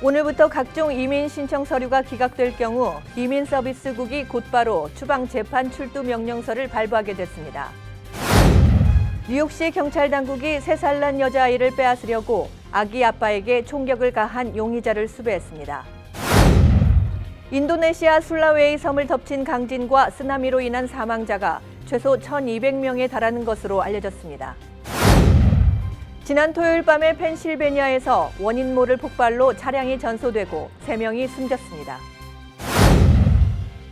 오늘부터 각종 이민 신청 서류가 기각될 경우 이민서비스국이 곧바로 추방재판 출두 명령서를 발부하게 됐습니다. 뉴욕시 경찰 당국이 3살 난 여자아이를 빼앗으려고 아기 아빠에게 총격을 가한 용의자를 수배했습니다. 인도네시아 술라웨이 섬을 덮친 강진과 쓰나미로 인한 사망자가 최소 1,200명에 달하는 것으로 알려졌습니다. 지난 토요일 밤에 펜실베니아에서 원인 모를 폭발로 차량이 전소되고 3명이 숨졌습니다.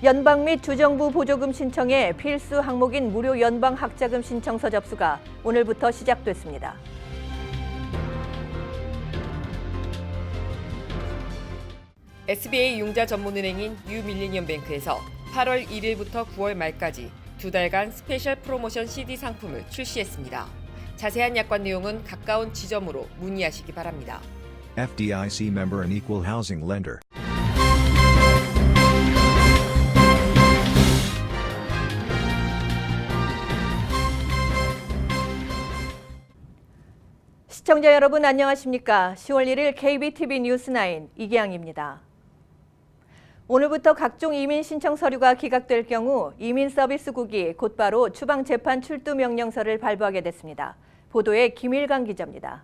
연방 및 주정부 보조금 신청에 필수 항목인 무료 연방 학자금 신청서 접수가 오늘부터 시작됐습니다. SBA 융자 전문은행인 유밀리니엄뱅크에서 8월 1일부터 9월 말까지 2달간 스페셜 프로모션 CD 상품을 출시했습니다. 자세한 약관 내용은 가까운 지점으로 문의하시기 바랍니다. FDIC member and equal housing lender. 시청자 여러분 안녕하십니까? 10월 1일 KBTV 뉴스9 이기양입니다. 오늘부터 각종 이민 신청 서류가 기각될 경우 이민서비스국이 곧바로 추방재판 출두 명령서를 발부하게 됐습니다. 보도에 김일강 기자입니다.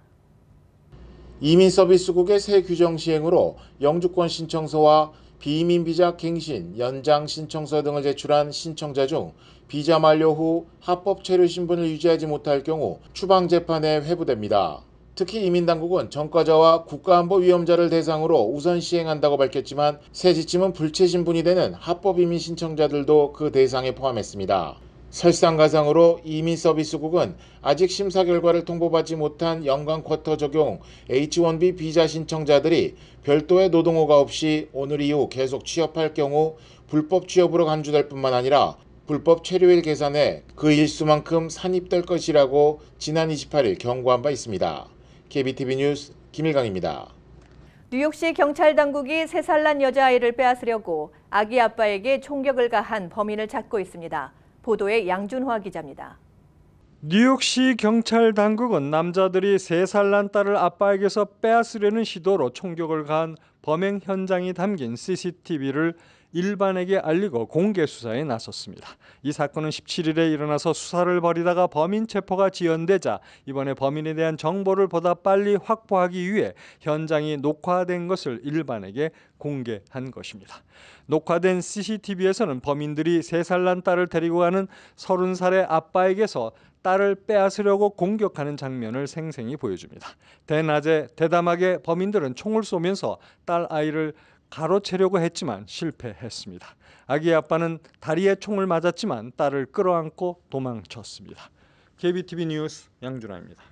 이민서비스국의 새 규정 시행으로 영주권 신청서와 비이민 비자 갱신, 연장 신청서 등을 제출한 신청자 중 비자 만료 후 합법 체류 신분을 유지하지 못할 경우 추방재판에 회부됩니다. 특히 이민당국은 전과자와 국가안보 위험자를 대상으로 우선 시행한다고 밝혔지만 새 지침은 불체 신분이 되는 합법 이민 신청자들도 그 대상에 포함했습니다. 설상가상으로 이민서비스국은 아직 심사 결과를 통보받지 못한 연간 쿼터 적용 H-1B 비자 신청자들이 별도의 노동호가 없이 오늘 이후 계속 취업할 경우 불법 취업으로 간주될 뿐만 아니라 불법 체류일 계산에 그 일수만큼 산입될 것이라고 지난 28일 경고한 바 있습니다. KBTV 뉴스 김일강입니다. 뉴욕시 경찰 당국이 3살 난 여자아이를 빼앗으려고 아기 아빠에게 총격을 가한 범인을 찾고 있습니다. 보도에 양준화 기자입니다. 뉴욕시 경찰 당국은 남자들이 3살 난 딸을 아빠에게서 빼앗으려는 시도로 총격을 가한 범행 현장이 담긴 CCTV를 일반에게 알리고 공개 수사에 나섰습니다. 이 사건은 17일에 일어나서 수사를 벌이다가 범인 체포가 지연되자 이번에 범인에 대한 정보를 보다 빨리 확보하기 위해 현장이 녹화된 것을 일반에게 공개한 것입니다. 녹화된 CCTV에서는 범인들이 3살 난 딸을 데리고 가는 30살의 아빠에게서 딸을 빼앗으려고 공격하는 장면을 생생히 보여줍니다. 대낮에 대담하게 범인들은 총을 쏘면서 딸 아이를 가로채려고 했지만 실패했습니다. 아기 아빠는 다리에 총을 맞았지만 딸을 끌어안고 도망쳤습니다. KBTV 뉴스 양준하입니다.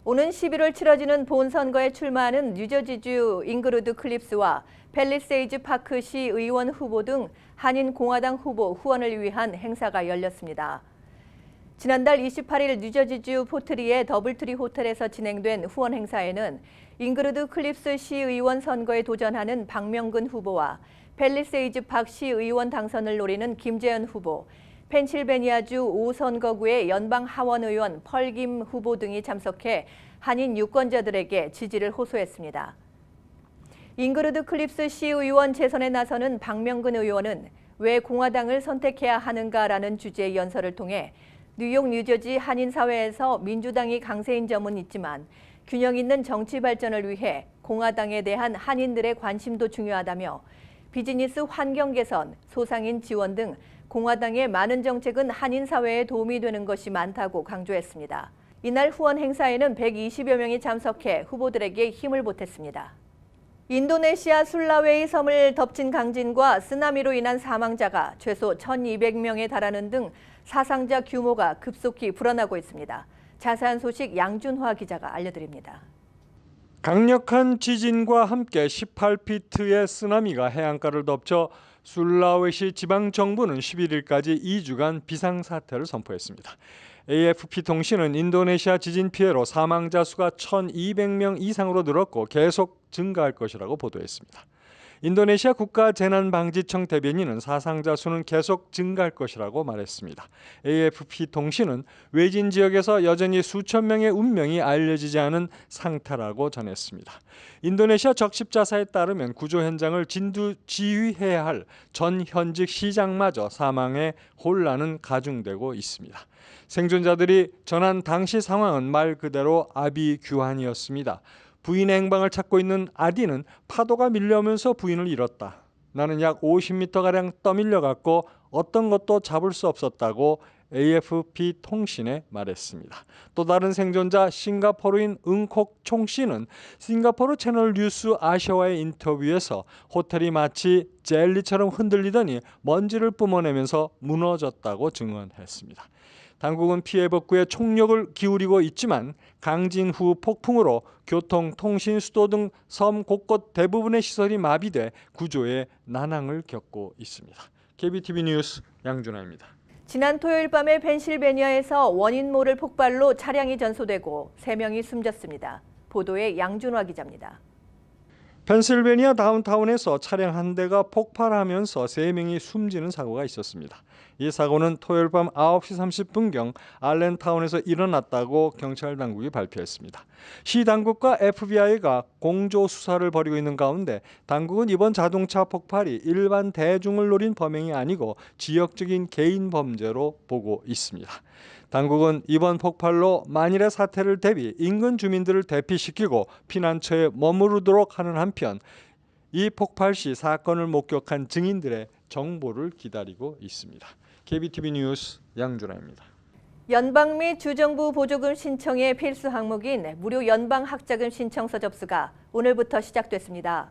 오는 11월 치러지는 본선거에 출마하는 뉴저지주 잉그루드 클립스와 팰리세이즈 파크시 의원 후보 등 한인공화당 후보 후원을 위한 행사가 열렸습니다. 지난달 28일 뉴저지주 포트리의 더블트리 호텔에서 진행된 후원 행사에는 잉그루드 클립스 시의원 선거에 도전하는 박명근 후보와 팰리세이즈 팍 시의원 당선을 노리는 김재현 후보, 펜실베니아주 5선거구의 연방 하원 의원 펄김 후보 등이 참석해 한인 유권자들에게 지지를 호소했습니다. 잉그루드 클립스 시의원 재선에 나서는 박명근 의원은 왜 공화당을 선택해야 하는가라는 주제의 연설을 통해 뉴욕, 뉴저지 한인사회에서 민주당이 강세인 점은 있지만 균형 있는 정치 발전을 위해 공화당에 대한 한인들의 관심도 중요하다며 비즈니스 환경 개선, 소상인 지원 등 공화당의 많은 정책은 한인사회에 도움이 되는 것이 많다고 강조했습니다. 이날 후원 행사에는 120여 명이 참석해 후보들에게 힘을 보탰습니다. 인도네시아 술라웨이 섬을 덮친 강진과 쓰나미로 인한 사망자가 최소 1,200명에 달하는 등 사상자 규모가 급속히 불어나고 있습니다. 자세한 소식 양준화 기자가 알려드립니다. 강력한 지진과 함께 18피트의 쓰나미가 해안가를 덮쳐 술라웨시 지방정부는 11일까지 2주간 비상사태를 선포했습니다. AFP 통신은 인도네시아 지진 피해로 사망자 수가 1,200명 이상으로 늘었고 계속 증가할 것이라고 보도했습니다. 인도네시아 국가재난방지청 대변인은 사상자 수는 계속 증가할 것이라고 말했습니다. AFP 통신은 외진 지역에서 여전히 수천 명의 운명이 알려지지 않은 상태라고 전했습니다. 인도네시아 적십자사에 따르면 구조 현장을 지휘해야 할 전 현직 시장마저 사망해 혼란은 가중되고 있습니다. 생존자들이 전한 당시 상황은 말 그대로 아비규환이었습니다. 부인의 행방을 찾고 있는 아디는 파도가 밀려오면서 부인을 잃었다. 나는 약 50m가량 떠밀려갔고 어떤 것도 잡을 수 없었다고 AFP 통신에 말했습니다. 또 다른 생존자 싱가포르인 응콕 총 씨는 싱가포르 채널 뉴스 아시아와의 인터뷰에서 호텔이 마치 젤리처럼 흔들리더니 먼지를 뿜어내면서 무너졌다고 증언했습니다. 당국은 피해 복구에 총력을 기울이고 있지만 강진 후 폭풍으로 교통, 통신, 수도 등 섬 곳곳 대부분의 시설이 마비돼 구조에 난항을 겪고 있습니다. KBTV 뉴스 양준하입니다. 지난 토요일 밤에 펜실베니아에서 원인 모를 폭발로 차량이 전소되고 3명이 숨졌습니다. 보도에 양준화 기자입니다. 펜실베니아 다운타운에서 차량 한 대가 폭발하면서 3명이 숨지는 사고가 있었습니다. 이 사고는 토요일 밤 9시 30분경 알렌타운에서 일어났다고 경찰 당국이 발표했습니다. 시 당국과 FBI가 공조 수사를 벌이고 있는 가운데 당국은 이번 자동차 폭발이 일반 대중을 노린 범행이 아니고 지역적인 개인 범죄로 보고 있습니다. 당국은 이번 폭발로 만일의 사태를 대비 인근 주민들을 대피시키고 피난처에 머무르도록 하는 한편 이 폭발 시 사건을 목격한 증인들의 정보를 기다리고 있습니다. KBTV 뉴스 양준하입니다. 연방 및 주정부 보조금 신청의 필수 항목인 무료 연방 학자금 신청서 접수가 오늘부터 시작됐습니다.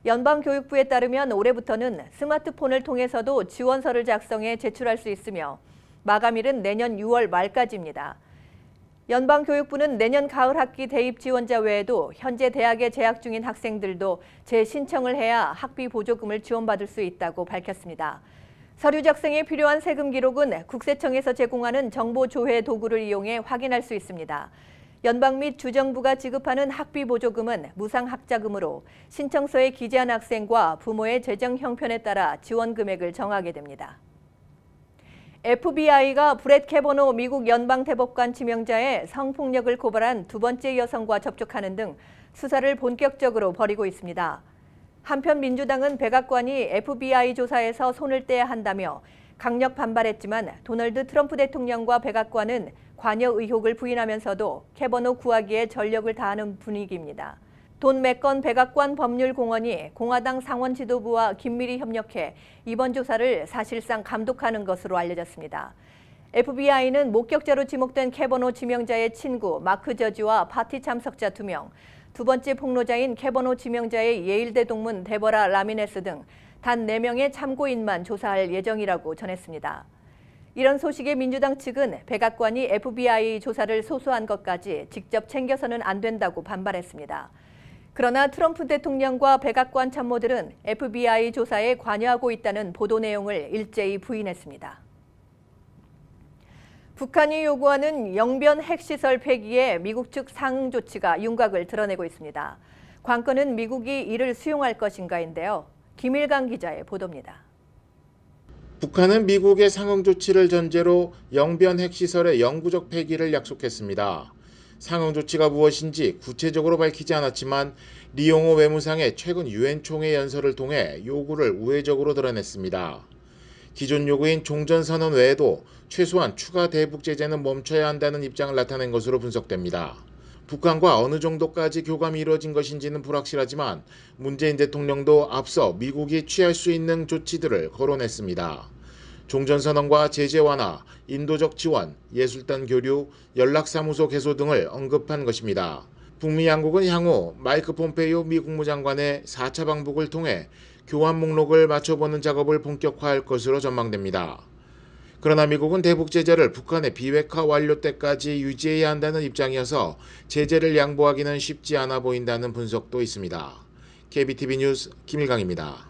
연방교육부에 따르면 올해부터는 스마트폰을 통해서도 지원서를 작성해 제출할 수 있으며 마감일은 내년 6월 말까지입니다. 연방교육부는 내년 가을 학기 대입 지원자 외에도 현재 대학에 재학 중인 학생들도 재신청을 해야 학비 보조금을 지원받을 수 있다고 밝혔습니다. 서류 작성에 필요한 세금 기록은 국세청에서 제공하는 정보 조회 도구를 이용해 확인할 수 있습니다. 연방 및 주정부가 지급하는 학비 보조금은 무상학자금으로 신청서에 기재한 학생과 부모의 재정 형편에 따라 지원 금액을 정하게 됩니다. FBI가 브렛 캐버노 미국 연방대법관 지명자의 성폭력을 고발한 두 번째 여성과 접촉하는 등 수사를 본격적으로 벌이고 있습니다. 한편 민주당은 백악관이 FBI 조사에서 손을 떼야 한다며 강력 반발했지만 도널드 트럼프 대통령과 백악관은 관여 의혹을 부인하면서도 캐버노 구하기에 전력을 다하는 분위기입니다. 돈 맥건 백악관 법률공원이 공화당 상원 지도부와 긴밀히 협력해 이번 조사를 사실상 감독하는 것으로 알려졌습니다. FBI는 목격자로 지목된 캐버노 지명자의 친구 마크 저지와 파티 참석자 2명, 두 번째 폭로자인 캐버노 지명자의 예일대 동문 데버라 라미네스 등 단 4명의 참고인만 조사할 예정이라고 전했습니다. 이런 소식에 민주당 측은 백악관이 FBI 조사를 소소한 것까지 직접 챙겨서는 안 된다고 반발했습니다. 그러나 트럼프 대통령과 백악관 참모들은 FBI 조사에 관여하고 있다는 보도 내용을 일제히 부인했습니다. 북한이 요구하는 영변 핵시설 폐기에 미국 측 상응 조치가 윤곽을 드러내고 있습니다. 관건은 미국이 이를 수용할 것인가인데요. 김일강 기자의 보도입니다. 북한은 미국의 상응 조치를 전제로 영변 핵시설의 영구적 폐기를 약속했습니다. 상응 조치가 무엇인지 구체적으로 밝히지 않았지만 리용호 외무상의 최근 유엔 총회 연설을 통해 요구를 우회적으로 드러냈습니다. 기존 요구인 종전선언 외에도 최소한 추가 대북 제재는 멈춰야 한다는 입장을 나타낸 것으로 분석됩니다. 북한과 어느 정도까지 교감이 이루어진 것인지는 불확실하지만 문재인 대통령도 앞서 미국이 취할 수 있는 조치들을 거론했습니다. 종전선언과 제재 완화, 인도적 지원, 예술단 교류, 연락사무소 개소 등을 언급한 것입니다. 북미 양국은 향후 마이크 폼페이오 미 국무장관의 4차 방북을 통해 교환 목록을 맞춰보는 작업을 본격화할 것으로 전망됩니다. 그러나 미국은 대북 제재를 북한의 비핵화 완료 때까지 유지해야 한다는 입장이어서 제재를 양보하기는 쉽지 않아 보인다는 분석도 있습니다. KBTV 뉴스 김일강입니다.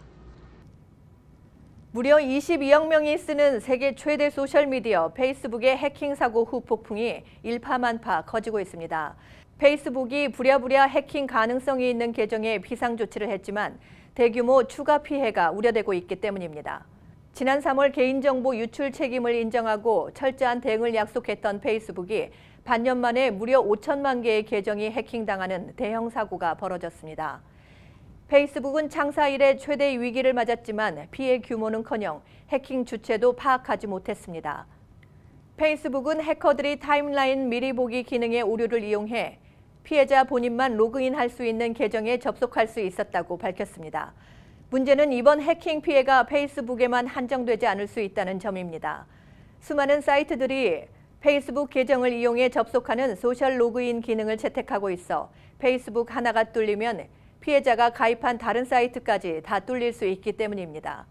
무려 22억 명이 쓰는 세계 최대 소셜미디어 페이스북의 해킹 사고 후 폭풍이 일파만파 커지고 있습니다. 페이스북이 부랴부랴 해킹 가능성이 있는 계정에 비상조치를 했지만 대규모 추가 피해가 우려되고 있기 때문입니다. 지난 3월 개인정보 유출 책임을 인정하고 철저한 대응을 약속했던 페이스북이 반년 만에 무려 5천만 개의 계정이 해킹당하는 대형 사고가 벌어졌습니다. 페이스북은 창사 이래 최대 위기를 맞았지만 피해 규모는커녕 해킹 주체도 파악하지 못했습니다. 페이스북은 해커들이 타임라인 미리 보기 기능의 오류를 이용해 피해자 본인만 로그인할 수 있는 계정에 접속할 수 있었다고 밝혔습니다. 문제는 이번 해킹 피해가 페이스북에만 한정되지 않을 수 있다는 점입니다. 수많은 사이트들이 페이스북 계정을 이용해 접속하는 소셜 로그인 기능을 채택하고 있어 페이스북 하나가 뚫리면 피해자가 가입한 다른 사이트까지 다 뚫릴 수 있기 때문입니다.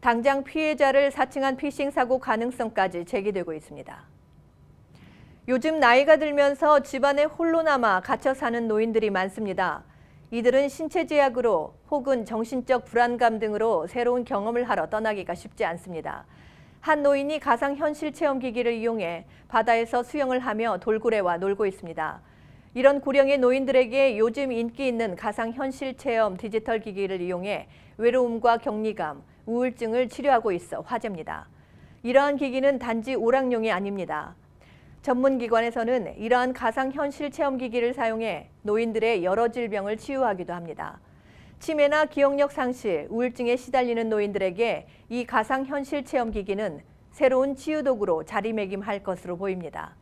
당장 피해자를 사칭한 피싱 사고 가능성까지 제기되고 있습니다. 요즘 나이가 들면서 집안에 홀로 남아 갇혀 사는 노인들이 많습니다. 이들은 신체 제약으로 혹은 정신적 불안감 등으로 새로운 경험을 하러 떠나기가 쉽지 않습니다. 한 노인이 가상현실 체험기기를 이용해 바다에서 수영을 하며 돌고래와 놀고 있습니다. 이런 고령의 노인들에게 요즘 인기 있는 가상현실 체험 디지털 기기를 이용해 외로움과 격리감, 우울증을 치료하고 있어 화제입니다. 이러한 기기는 단지 오락용이 아닙니다. 전문기관에서는 이러한 가상현실 체험기기를 사용해 노인들의 여러 질병을 치유하기도 합니다. 치매나 기억력 상실, 우울증에 시달리는 노인들에게 이 가상현실 체험기기는 새로운 치유도구로 자리매김할 것으로 보입니다.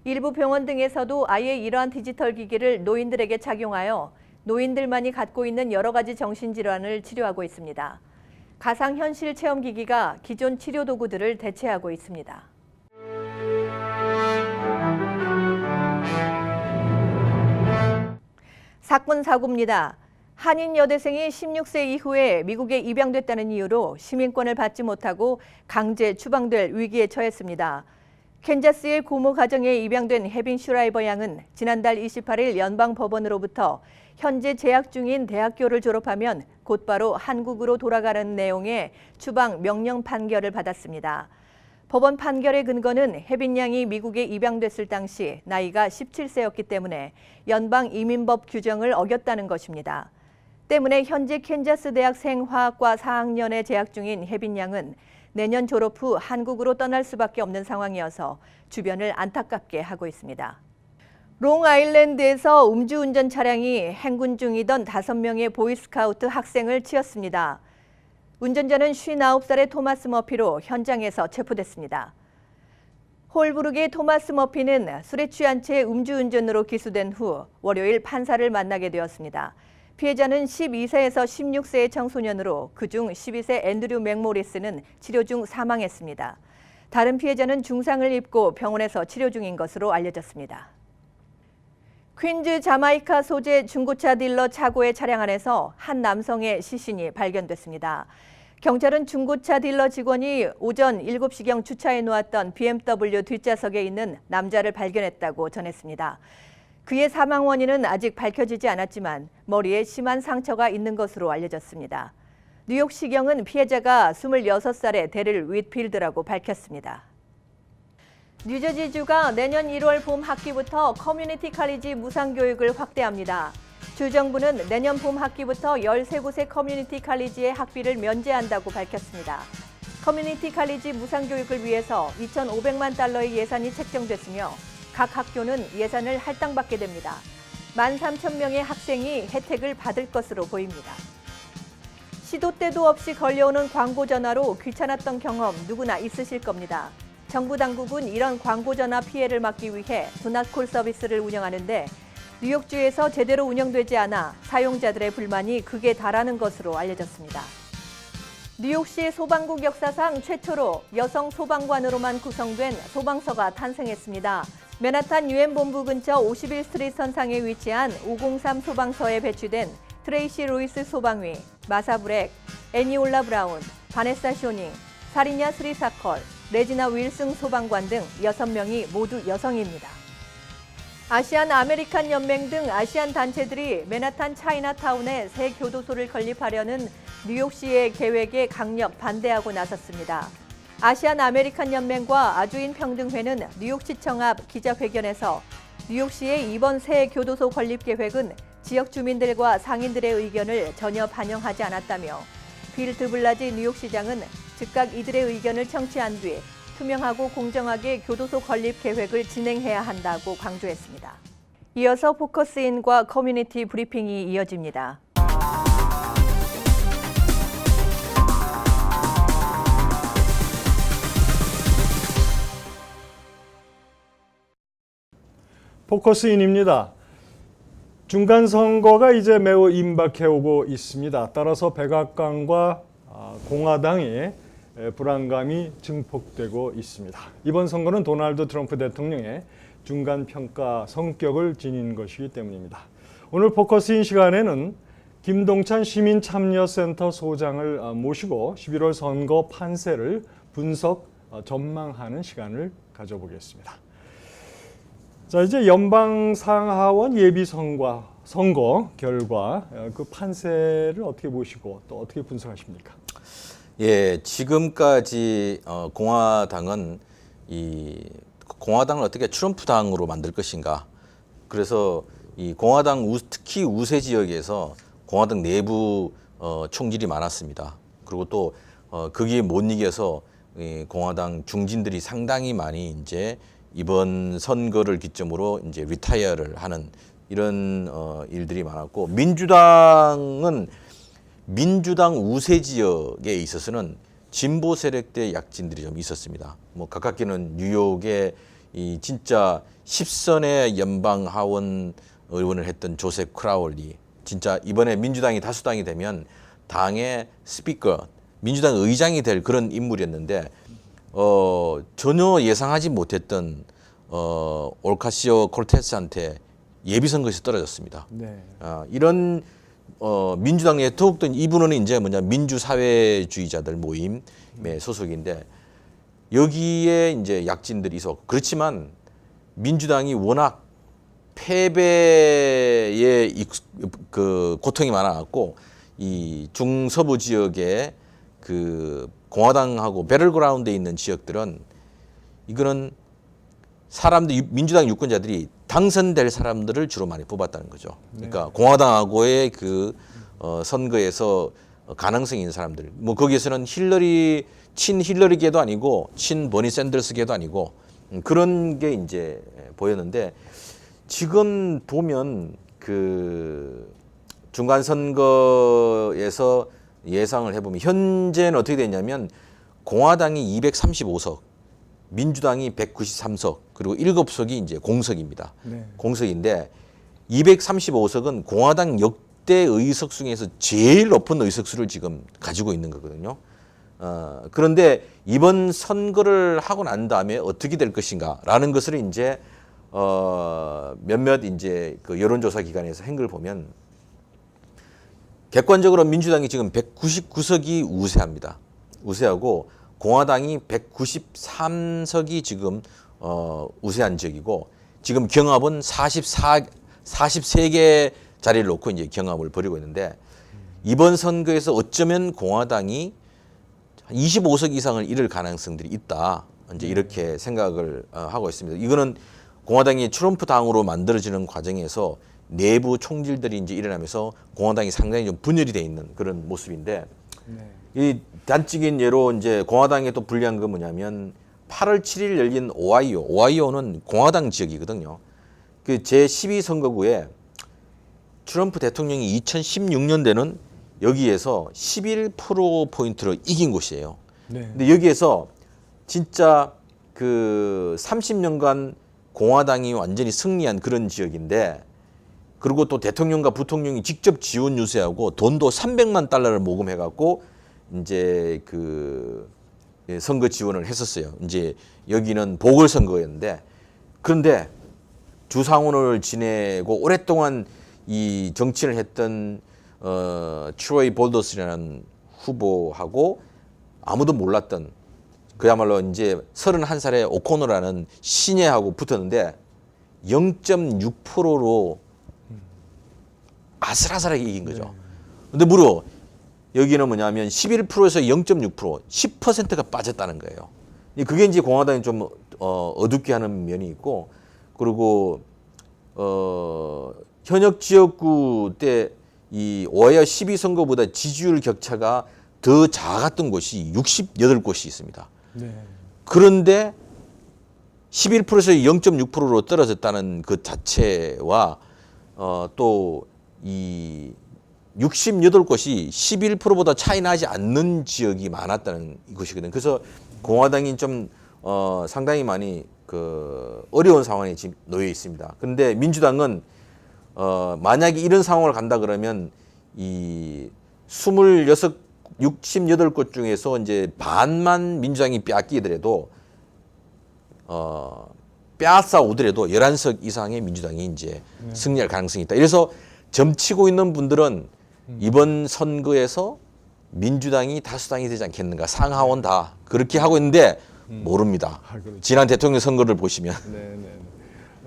일부 병원 등에서도 아예 이러한 디지털 기기를 노인들에게 착용하여 노인들만이 갖고 있는 여러 가지 정신질환을 치료하고 있습니다. 가상현실 체험기기가 기존 치료도구들을 대체하고 있습니다. 사건 사고입니다. 한인 여대생이 16세 이후에 미국에 입양됐다는 이유로 시민권을 받지 못하고 강제 추방될 위기에 처했습니다. 캔자스의 고모 가정에 입양된 해빈 슈라이버 양은 지난달 28일 연방법원으로부터 현재 재학 중인 대학교를 졸업하면 곧바로 한국으로 돌아가는 내용의 추방 명령 판결을 받았습니다. 법원 판결의 근거는 해빈 양이 미국에 입양됐을 당시 나이가 17세였기 때문에 연방 이민법 규정을 어겼다는 것입니다. 때문에 현재 캔자스 대학생 화학과 4학년에 재학 중인 해빈 양은 내년 졸업 후 한국으로 떠날 수밖에 없는 상황이어서 주변을 안타깝게 하고 있습니다. 롱아일랜드에서 음주운전 차량이 행군 중이던 5명의 보이스카우트 학생을 치었습니다. 운전자는 59살의 토마스 머피로 현장에서 체포됐습니다. 홀브룩의 토마스 머피는 술에 취한 채 음주운전으로 기소된 후 월요일 판사를 만나게 되었습니다. 피해자는 12세에서 16세의 청소년으로 그중 12세 앤드류 맥모리스는 치료 중 사망했습니다. 다른 피해자는 중상을 입고 병원에서 치료 중인 것으로 알려졌습니다. 퀸즈 자마이카 소재 중고차 딜러 차고의 차량 안에서 한 남성의 시신이 발견됐습니다. 경찰은 중고차 딜러 직원이 오전 7시경 주차해 놓았던 BMW 뒷좌석에 있는 남자를 발견했다고 전했습니다. 그의 사망 원인은 아직 밝혀지지 않았지만 머리에 심한 상처가 있는 것으로 알려졌습니다. 뉴욕시경은 피해자가 26살의 데릴 윗필드라고 밝혔습니다. 뉴저지주가 내년 1월 봄 학기부터 커뮤니티 칼리지 무상교육을 확대합니다. 주 정부는 내년 봄 학기부터 13곳의 커뮤니티 칼리지의 학비를 면제한다고 밝혔습니다. 커뮤니티 칼리지 무상교육을 위해서 2,500만 달러의 예산이 책정됐으며 각 학교는 예산을 할당받게 됩니다. 13,000명의 학생이 혜택을 받을 것으로 보입니다. 시도 때도 없이 걸려오는 광고 전화로 귀찮았던 경험 누구나 있으실 겁니다. 정부 당국은 이런 광고 전화 피해를 막기 위해 두낫콜 서비스를 운영하는데 뉴욕주에서 제대로 운영되지 않아 사용자들의 불만이 극에 달하는 것으로 알려졌습니다. 뉴욕시 소방국 역사상 최초로 여성 소방관으로만 구성된 소방서가 탄생했습니다. 맨하탄 유엔 본부 근처 51스트리트 선상에 위치한 503 소방서에 배치된 트레이시 루이스 소방위, 마사 브렉, 애니올라 브라운, 바네사 쇼닝, 사리냐 스리사컬, 레지나 윌슨 소방관 등 6명이 모두 여성입니다. 아시안 아메리칸 연맹 등 아시안 단체들이 맨하탄 차이나타운에 새 교도소를 건립하려는 뉴욕시의 계획에 강력 반대하고 나섰습니다. 아시안 아메리칸 연맹과 아주인 평등회는 뉴욕시청 앞 기자회견에서 뉴욕시의 이번 새 교도소 건립 계획은 지역 주민들과 상인들의 의견을 전혀 반영하지 않았다며 빌 드블라지 뉴욕시장은 즉각 이들의 의견을 청취한 뒤 투명하고 공정하게 교도소 건립 계획을 진행해야 한다고 강조했습니다. 이어서 포커스인과 커뮤니티 브리핑이 이어집니다. 포커스인입니다. 중간 선거가 이제 매우 임박해오고 있습니다. 따라서 백악관과 공화당의 불안감이 증폭되고 있습니다. 이번 선거는 도널드 트럼프 대통령의 중간 평가 성격을 지닌 것이기 때문입니다. 오늘 포커스인 시간에는 김동찬 시민참여센터 소장을 모시고 11월 선거 판세를 분석, 전망하는 시간을 가져보겠습니다. 자, 이제 연방 상하원 예비 선거 결과 그 판세를 어떻게 보시고 또 어떻게 분석하십니까? 예, 지금까지 공화당은 공화당을 어떻게 트럼프 당으로 만들 것인가. 그래서 이 공화당 특히 우세 지역에서 공화당 내부 총질이 많았습니다. 그리고 또 거기에 못 이겨서 공화당 중진들이 상당히 많이 이제 이번 선거를 기점으로 이제 리타이어를 하는 이런 일들이 많았고, 민주당 우세 지역에 있어서는 진보 세력대 약진들이 좀 있었습니다. 뭐 가깝게는 뉴욕의 이 진짜 10선의 연방 하원 의원을 했던 조셉 크라울리, 진짜 이번에 민주당이 다수당이 되면 당의 스피커, 민주당 의장이 될 그런 인물이었는데 전혀 예상하지 못했던 올카시오 콜테스한테 예비선거에서 떨어졌습니다. 네. 이런 민주당 내에 더욱더 이분은 이제 민주사회주의자들 모임의 소속인데 여기에 이제 약진들이 있었고, 그렇지만 민주당이 워낙 패배의 그 고통이 많아갖고 이 중서부 지역에 그 공화당하고 배럴그라운드에 있는 지역들은 이거는 민주당 유권자들이 당선될 사람들을 주로 많이 뽑았다는 거죠. 그러니까 네. 공화당하고의 그 선거에서 가능성이 있는 사람들, 뭐 거기에서는 친 힐러리계도 아니고 친 버니 샌더스계도 아니고 그런 게 이제 보였는데, 지금 보면 그 중간 선거에서 예상을 해보면 현재는 어떻게 되냐면 공화당이 235석, 민주당이 193석, 그리고 7석이 이제 공석입니다. 네. 공석인데 235석은 공화당 역대 의석 중에서 제일 높은 의석수를 지금 가지고 있는 거거든요. 그런데 이번 선거를 하고 난 다음에 어떻게 될 것인가라는 것을 이제 몇몇 이제 그 여론조사 기관에서 한 걸 보면 객관적으로 민주당이 지금 199석이 우세합니다. 우세하고 공화당이 193석이 지금 우세한 지역이고, 지금 경합은 43개 자리를 놓고 이제 경합을 벌이고 있는데, 이번 선거에서 어쩌면 공화당이 25석 이상을 잃을 가능성들이 있다. 이제 이렇게 생각을 하고 있습니다. 이거는 공화당이 트럼프 당으로 만들어지는 과정에서 내부 총질들이 이제 일어나면서 공화당이 상당히 좀 분열이 돼 있는 그런 모습인데, 네. 이 단적인 예로 이제 공화당에 또 불리한 건 뭐냐면 8월 7일 열린 오하이오는 공화당 지역이거든요. 그 제12 선거구에 트럼프 대통령이 2016년대는 여기에서 11%포인트로 이긴 곳이에요. 네. 근데 여기에서 진짜 그 30년간 공화당이 완전히 승리한 그런 지역인데, 그리고 또 대통령과 부통령이 직접 지원 유세하고 돈도 300만 달러를 모금해갖고 이제 그 선거 지원을 했었어요. 이제 여기는 보궐선거였는데, 그런데 주상원을 지내고 오랫동안 이 정치를 했던 트로이 볼더스라는 후보하고 아무도 몰랐던, 그야말로 이제 31살의 오코너라는 신예하고 붙었는데 0.6%로 아슬아슬하게 이긴 거죠. 근데 무려 여기는 뭐냐면 11%에서 0.6%, 10%가 빠졌다는 거예요. 그게 이제 공화당이 좀 어둡게 하는 면이 있고, 그리고 현역 지역구 때 이 오하이오 12선거보다 지지율 격차가 더 작았던 곳이 68곳이 있습니다. 네. 그런데 11%에서 0.6%로 떨어졌다는 그 자체와 또 이 68곳이 11%보다 차이 나지 않는 지역이 많았다는 것이거든요. 그래서 공화당이 좀 상당히 많이 그 어려운 상황에 지금 놓여 있습니다. 그런데 민주당은 만약에 이런 상황을 간다 그러면 이 68곳 중에서 이제 반만 민주당이 빼앗기더라도 빼앗아 오더라도 11석 이상의 민주당이 이제 승리할 가능성이 있다. 이래서 점치고 있는 분들은 이번 선거에서 민주당이 다수당이 되지 않겠는가, 상하원 다 그렇게 하고 있는데 모릅니다. 그렇죠. 지난 대통령 선거를 보시면. 네.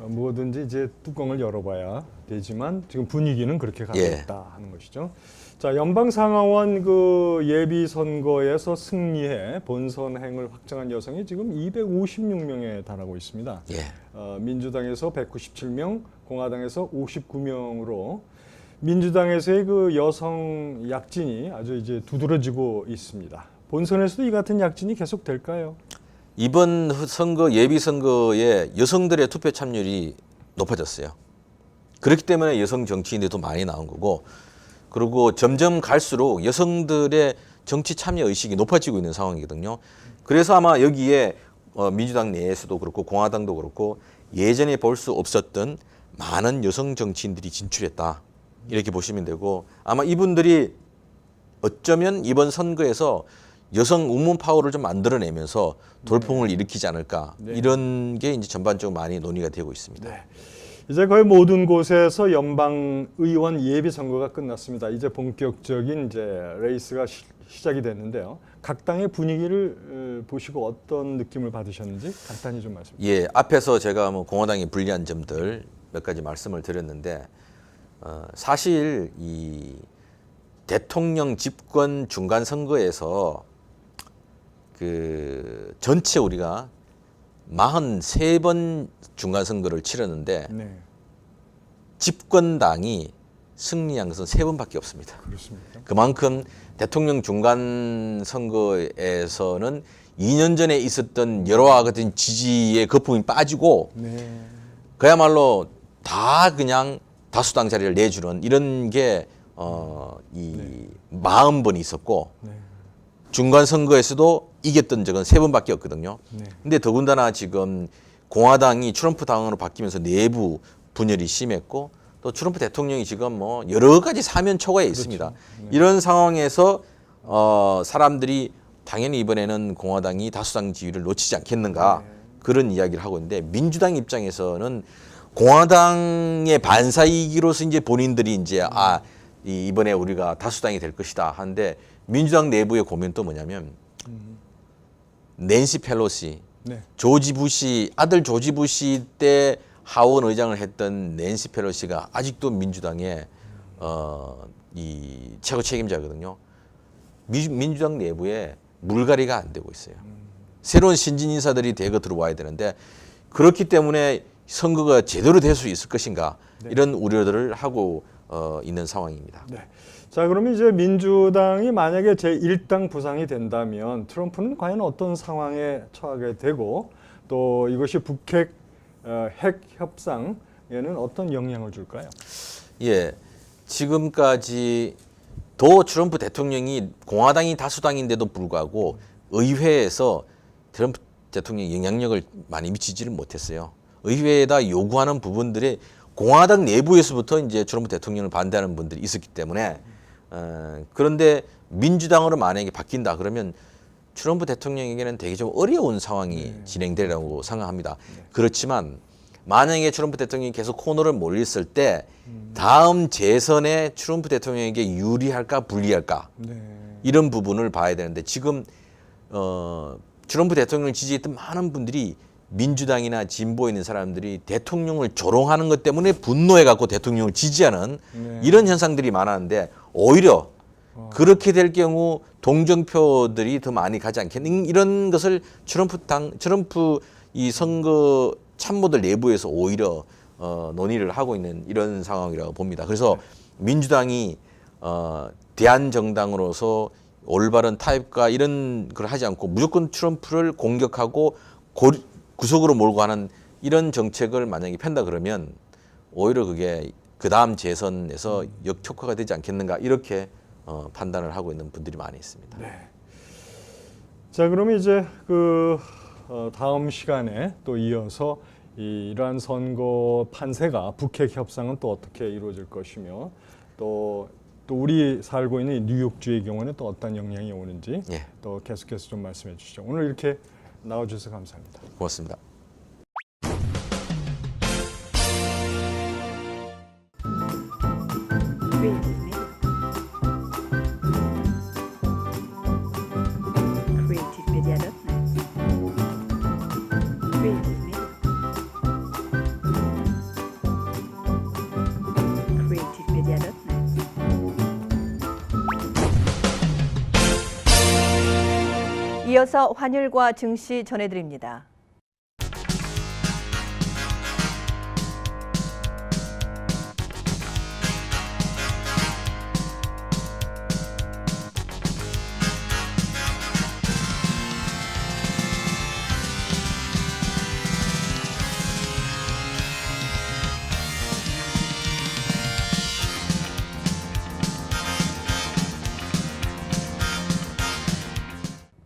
뭐든지 이제 뚜껑을 열어봐야 되지만 지금 분위기는 그렇게 가고 예. 있다 하는 것이죠. 자, 연방상하원 그 예비 선거에서 승리해 본선행을 확정한 여성이 지금 256명에 달하고 있습니다. 예. 민주당에서 197명, 공화당에서 59명으로 민주당에서의 그 여성 약진이 아주 이제 두드러지고 있습니다. 본선에서도 이 같은 약진이 계속 될까요? 이번 선거 예비 선거에 여성들의 투표 참여율이 높아졌어요. 그렇기 때문에 여성 정치인들이 더 많이 나온 거고, 그리고 점점 갈수록 여성들의 정치 참여 의식이 높아지고 있는 상황이거든요. 그래서 아마 여기에 민주당 내에서도 그렇고 공화당도 그렇고 예전에 볼 수 없었던 많은 여성 정치인들이 진출했다, 이렇게 보시면 되고, 아마 이분들이 어쩌면 이번 선거에서 여성 우먼 파워를 좀 만들어내면서 돌풍을 일으키지 않을까, 이런 게 이제 전반적으로 많이 논의가 되고 있습니다. 네. 이제 거의 모든 곳에서 연방 의원 예비 선거가 끝났습니다. 이제 본격적인 이제 레이스가 시작이 됐는데요. 각 당의 분위기를 보시고 어떤 느낌을 받으셨는지 간단히 좀 말씀해 주세요. 예, 앞에서 제가 뭐 공화당이 불리한 점들 몇 가지 말씀을 드렸는데, 사실 이 대통령 집권 중간 선거에서 그 전체 우리가 43번 중간 선거를 치렀는데 네, 집권당이 승리한 것은 3번밖에 없습니다. 그렇습니까? 그만큼 대통령 중간 선거에서는 2년 전에 있었던 여러와 같은 지지의 거품이 빠지고 네, 그야말로 다 그냥 다수당 자리를 내주는 이런 게 이 40번이 있었고, 네, 중간 선거에서도 이겼던 적은 3번밖에 없거든요. 네. 근데 더군다나 지금 공화당이 트럼프 당으로 바뀌면서 내부 분열이 심했고, 또 트럼프 대통령이 지금 뭐 여러 가지 사면 초과에 있습니다. 이런 상황에서 사람들이 당연히 이번에는 공화당이 다수당 지위를 놓치지 않겠는가, 그런 이야기를 하고 있는데, 민주당 입장에서는 공화당의 반사이기로서 이제 본인들이 이제 이번에 우리가 다수당이 될 것이다 하는데, 민주당 내부의 고민도 뭐냐면 낸시 펠로시, 네. 조지 부시 아들 조지 부시 때 하원 의장을 했던 낸시 펠로시가 아직도 민주당의 이 최고 책임자거든요. 민주당 내부에 물갈이가 안 되고 있어요. 새로운 신진 인사들이 대거 들어와야 되는데, 그렇기 때문에 선거가 제대로 될 수 있을 것인가, 이런 우려들을 하고 있는 상황입니다. 네. 자, 그러면 이제 민주당이 만약에 제1당 부상이 된다면 트럼프는 과연 어떤 상황에 처하게 되고, 또 이것이 북핵 핵 협상에는 어떤 영향을 줄까요? 예, 지금까지 도 트럼프 대통령이 공화당이 다수당인데도 불구하고 의회에서 트럼프 대통령이 영향력을 많이 미치지를 못했어요. 의회에다 요구하는 부분들이 공화당 내부에서부터 이제 트럼프 대통령을 반대하는 분들이 있었기 때문에, 그런데 민주당으로 만약에 바뀐다 그러면 트럼프 대통령에게는 되게 좀 어려운 상황이 진행되리라고 생각합니다. 그렇지만 만약에 트럼프 대통령이 계속 코너를 몰렸을 때 다음 재선에 트럼프 대통령에게 유리할까 불리할까, 이런 부분을 봐야 되는데, 지금 트럼프 대통령을 지지했던 많은 분들이 민주당이나 진보에 있는 사람들이 대통령을 조롱하는 것 때문에 분노해 갖고 대통령을 지지하는 이런 현상들이 많았는데, 오히려 그렇게 될 경우 동정표들이 더 많이 가지 않겠는, 이런 것을 트럼프 이 선거 참모들 내부에서 오히려 논의를 하고 있는 이런 상황이라고 봅니다. 그래서 민주당이 대한정당으로서 올바른 타협과 이런 걸 하지 않고 무조건 트럼프를 공격하고 구속으로 몰고 가는 이런 정책을 만약에 편다 그러면 오히려 그게 그 다음 재선에서 역효과가 되지 않겠는가 이렇게 판단을 하고 있는 분들이 많이 있습니다. 자, 그러면 이제 그 다음 시간에 또 이어서 이러한 선거 판세가 북핵 협상은 또 어떻게 이루어질 것이며 또 우리 살고 있는 이 뉴욕주의 경우는 또 어떤 영향이 오는지 예. 또 계속해서 좀 말씀해 주시죠. 오늘 이렇게 나와주셔서 감사합니다. 고맙습니다. creativemedia.net. creativemedia.net. 이어서 환율과 증시 전해드립니다.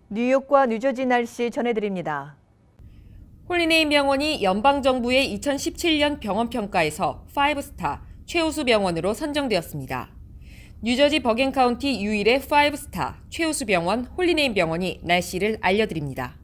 뉴욕과 뉴저지 날씨 전해드립니다. 홀리네임 병원이 연방정부의 2017년 병원평가에서 5스타 최우수 병원으로 선정되었습니다. 뉴저지 버겐 카운티 유일의 5스타 최우수 병원 홀리네임 병원이 날씨를 알려드립니다.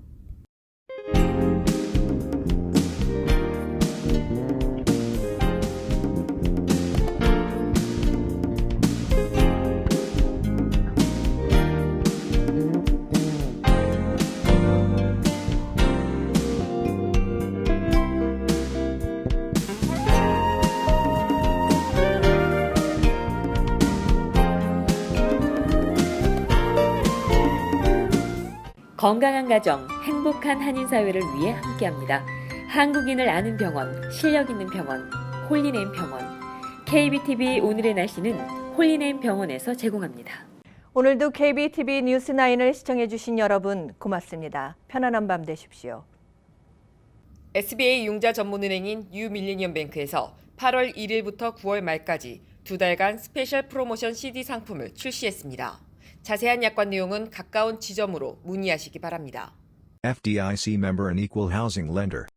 건강한 가정, 행복한 한인사회를 위해 함께합니다. 한국인을 아는 병원, 실력 있는 병원, 홀리네임 병원. KBTV 오늘의 날씨는 홀리네임 병원에서 제공합니다. 오늘도 KBTV 뉴스9을 시청해주신 여러분 고맙습니다. 편안한 밤 되십시오. SBA 융자 전문은행인 뉴밀리니엄뱅크에서 8월 1일부터 9월 말까지 2달간 스페셜 프로모션 CD 상품을 출시했습니다. 자세한 약관 내용은 가까운 지점으로 문의하시기 바랍니다. FDIC member and equal housing lender.